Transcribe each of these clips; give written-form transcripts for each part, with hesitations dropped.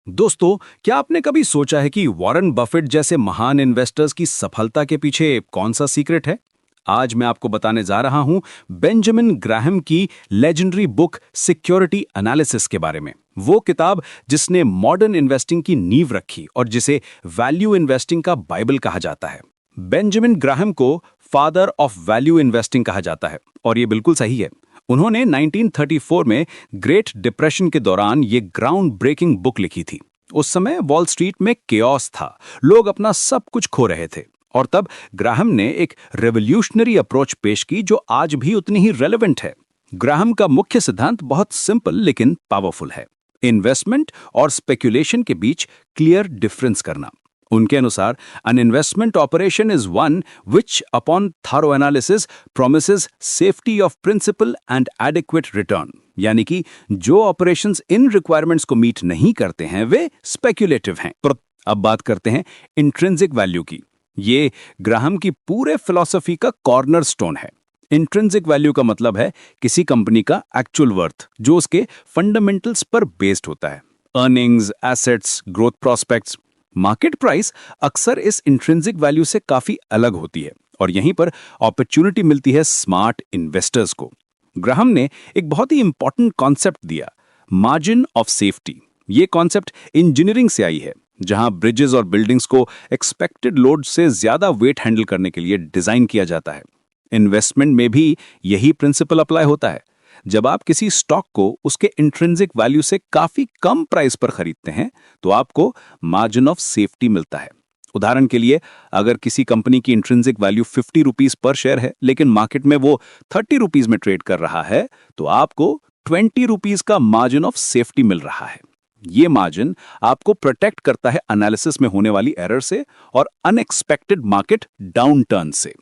दोस्तों, क्या आपने कभी सोचा है कि वॉरेन बफेट जैसे महान इन्वेस्टर्स की सफलता के पीछे कौन सा सीक्रेट है? आज मैं आपको बताने जा रहा हूं बेंजामिन ग्राहम की लेजेंडरी बुक सिक्योरिटी एनालिसिस के बारे में। वो किताब जिसने मॉडर्न इन्वेस्टिंग की नींव रखी और जिसे वैल्यू इन्वेस्टिंग का बाइबल कहा जाता है। बेंजामिन ग्राहम को फादर ऑफ वैल्यू इन्वेस्टिंग कहा जाता है और ये बिल्कुल सही है। उन्होंने 1934 में ग्रेट डिप्रेशन के दौरान ये ग्राउंड ब्रेकिंग बुक लिखी थी। उस समय वॉल स्ट्रीट में केओस था, लोग अपना सब कुछ खो रहे थे और तब ग्राहम ने एक रेवोल्यूशनरी अप्रोच पेश की जो आज भी उतनी ही रेलेवेंट है। ग्राहम का मुख्य सिद्धांत बहुत सिंपल लेकिन पावरफुल है। इन्वेस्टमेंट और स्पेकुलेशन के बीच क्लियर डिफरेंस करना। उनके अनुसार an investment operation is one which upon thorough analysis promises safety of principal and adequate return। यानी कि जो ऑपरेशंस इन रिक्वायरमेंट्स को मीट नहीं करते हैं वे स्पेक्युलेटिव हैं। अब बात करते हैं इंट्रिंसिक वैल्यू की। ये ग्राहम की पूरे फिलॉसफी का कॉर्नरस्टोन है। इंट्रिंसिक वैल्यू का मतलब है किसी कंपनी का एक्चुअल वर्थ जो उसके फंडामेंटल्स पर बेस्ड होता है। Earnings, assets, growth prospects. Market price अक्सर इस इंट्रिंसिक वैल्यू से काफी अलग होती है और यहीं पर अपॉर्चुनिटी मिलती है स्मार्ट इन्वेस्टर्स को। ग्राहम ने एक बहुत ही इंपॉर्टेंट कॉन्सेप्ट दिया, मार्जिन ऑफ सेफ्टी। ये कॉन्सेप्ट इंजीनियरिंग से आई है, जहां ब्रिजेस और बिल्डिंग्स को एक्सपेक्टेड लोड से ज्यादा वेट हैंडल करने के लिए डिजाइन किया जाता है। इन्वेस्टमेंट में भी यही प्रिंसिपल अप्लाई होता है। जब आप किसी स्टॉक को उसके इंट्रिंसिक वैल्यू से काफी कम प्राइस पर खरीदते हैं तो आपको मार्जिन ऑफ सेफ्टी मिलता है। उदाहरण के लिए, अगर किसी कंपनी की intrinsic value 50 rupees per share है लेकिन मार्केट में वो 30 रुपीज में ट्रेड कर रहा है तो आपको 20 रुपीज का मार्जिन ऑफ सेफ्टी मिल रहा है। ये मार्जिन आपको प्रोटेक्ट करता है एनालिसिस में होने वाली एरर से और अनएक्सपेक्टेड मार्केट डाउनटर्न से।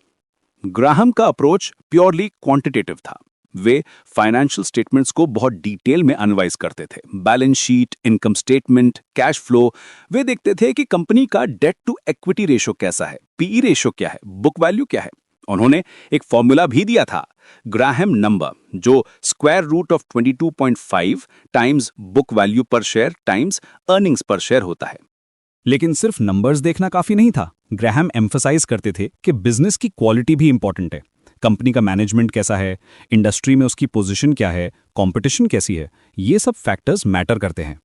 ग्राहम का अप्रोच प्योरली क्वांटिटेटिव था। वे फाइनेंशियल स्टेटमेंट्स को बहुत डिटेल में एनालाइज करते थे। Balance sheet, income statement, cash flow. वे देखते थे कि कंपनी का डेट टू इक्विटी रेशो कैसा है, पीई रेशो क्या है, बुक वैल्यू क्या है। उन्होंने एक फॉर्मूला भी दिया था, ग्राहम नंबर, जो square root of 22.5 times book value per share times earnings per share होता है। लेकिन सिर्फ नंबर्स देखना काफी नहीं था। ग्राहम एम्फसाइज करते थे कि बिजनेस की क्वालिटी भी इंपॉर्टेंट है। कंपनी का मैनेजमेंट कैसा है, इंडस्ट्री में उसकी पोजीशन क्या है, कंपटीशन कैसी है, ये सब फैक्टर्स मैटर करते हैं।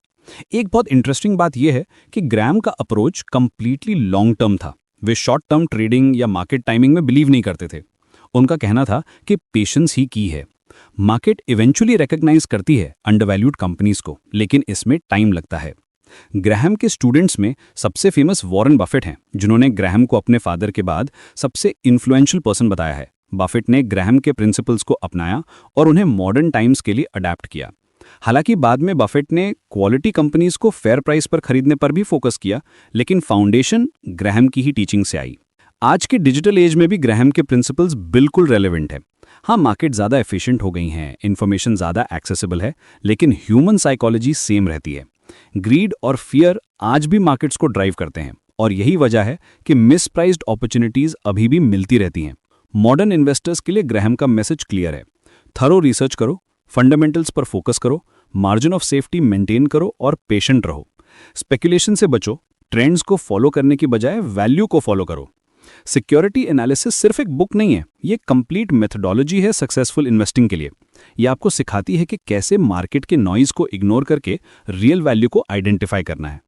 एक बहुत इंटरेस्टिंग बात यह है कि ग्राहम का अप्रोच कंप्लीटली लॉन्ग टर्म था। वे शॉर्ट टर्म ट्रेडिंग या मार्केट टाइमिंग में बिलीव नहीं करते थे। उनका कहना था कि पेशेंस ही की है। मार्केट इवेंचुअली रिकॉग्नाइज करती है अंडरवैल्यूड कंपनीज को, लेकिन इसमें टाइम लगता है। ग्राहम के स्टूडेंट्स में सबसे फेमस वॉरेन बफेट हैं, जिन्होंने ग्राहम को अपने फादर के बाद सबसे इन्फ्लुएंशियल पर्सन बताया है। बफेट ने ग्राहम के प्रिंसिपल्स को अपनाया और उन्हें मॉडर्न टाइम्स के लिए अडैप्ट किया। हालांकि बाद में बफेट ने क्वालिटी कंपनीज को फेयर प्राइस पर खरीदने पर भी फोकस किया, लेकिन फाउंडेशन ग्राहम की ही टीचिंग से आई। आज के डिजिटल एज में भी ग्राहम के प्रिंसिपल्स बिल्कुल रेलेवेंट है। हाँ, मार्केट ज़्यादा एफिशिएंट हो गई हैं, इन्फॉर्मेशन ज़्यादा एक्सेसिबल है, लेकिन ह्यूमन साइकोलॉजी सेम रहती है। ग्रीड और फियर आज भी मार्केट्स को ड्राइव करते हैं और यही वजह है कि मिसप्राइज्ड अपॉर्चुनिटीज अभी भी मिलती रहती हैं। मॉडर्न इन्वेस्टर्स के लिए ग्राहम का मैसेज क्लियर है, थरो रिसर्च करो, फंडामेंटल्स पर फोकस करो, मार्जिन ऑफ सेफ्टी मेंटेन करो और पेशेंट रहो। स्पेकुलेशन से बचो, ट्रेंड्स को फॉलो करने की बजाय वैल्यू को फॉलो करो। सिक्योरिटी एनालिसिस सिर्फ एक बुक नहीं है, ये कंप्लीट मेथडोलॉजी है सक्सेसफुल इन्वेस्टिंग के लिए। ये आपको सिखाती है कि कैसे मार्केट के नॉइज को इग्नोर करके रियल वैल्यू को आइडेंटिफाई करना है।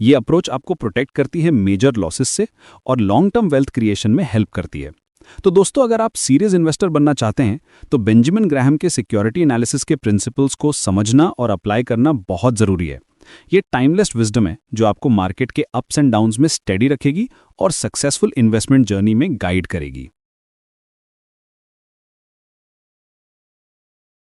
ये अप्रोच आपको प्रोटेक्ट करती है मेजर लॉसेस से और लॉन्ग टर्म वेल्थ क्रिएशन में हेल्प करती है। तो दोस्तों, अगर आप सीरियस इन्वेस्टर बनना चाहते हैं तो बेंजामिन ग्राहम के सिक्योरिटी एनालिसिस के प्रिंसिपल्स को समझना और अप्लाई करना बहुत जरूरी है। ये टाइमलेस विजडम है जो आपको मार्केट के अप्स एंड डाउन्स में स्टेडी रखेगी और सक्सेसफुल इन्वेस्टमेंट जर्नी में गाइड करेगी।